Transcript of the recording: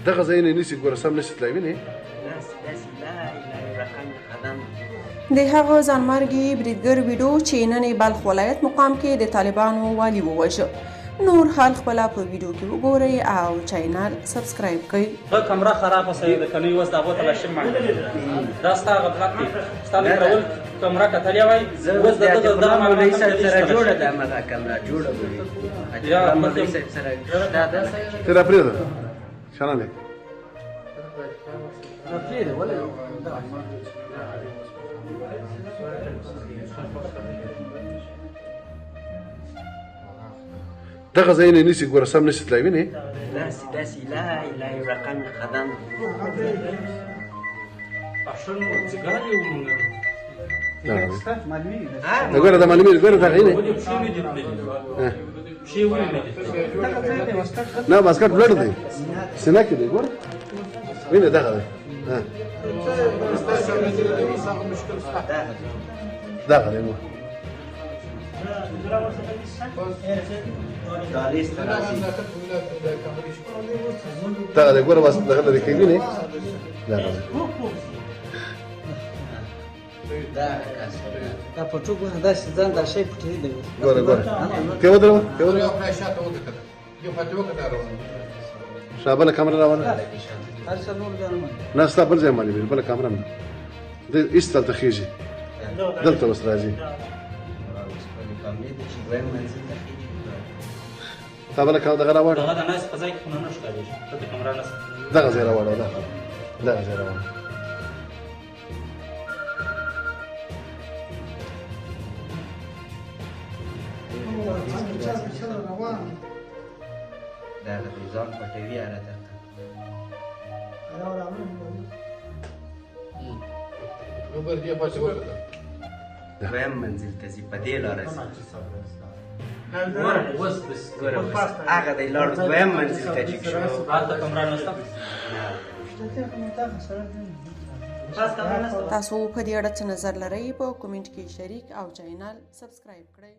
دغه ځای نه نیسي ګوره سم نشي تللی وینې د هغه ځانمرګي بریدګر ویډیو چې نن بلخ ولایت مقام کې د طالبانو والي ووژه. نور حال خپله په ویډیو کې وګورئ او چینل سبسکرایب کړئ. کمره خرابه سوې ده که نه اوس د هغو ته به شم مړ دا ستا غفلت دی. ستا لکرول کمره کتلې وای اوس د ده د دغه مولوي صاحب سره جوړه ده همغه کمره جوړه وي مولوي صاحب سره شته ده ته راپرېږده شانه دی راپرېږده ولې دغه ځای نه نیسي ګوره سم نشي تللی وینې داسې لا اله رقم خدم ګوره د معلومې ګوره دغه یې نه واسکټ بلډ دی سینه کې دی ګوره وینې دغه دی دغه دی دغه دی ګوره بس دغه لرې کوي وینې دغه دی دا پټو ګوره داسې ځان دا شی پټوي دی ګوره ګوره کې ودرېږه کې ودرېږه شابله کامره راوړه هر څه نور ځان نه ستا بل ځای معلومېږي بله کامره نه دی ایست دلته خېږي دلته اوس راځي تا بله دغه راوړه دغه د ناست په ځای کې خو نه ښکارېږي دلته کمره نشته دغه ځای راوړه دغه ځای راوړه دغه د ځان پټوي هره درته دویم منزل ته ځي په دې لاره ځي ګوره هغه دی لاړ دویم منزل ته چې شو هلته کمره نشته تاسو په دې اړه څه نظر لرئ په کومنټ کې شریک او چینل سبسکرایب کړئ.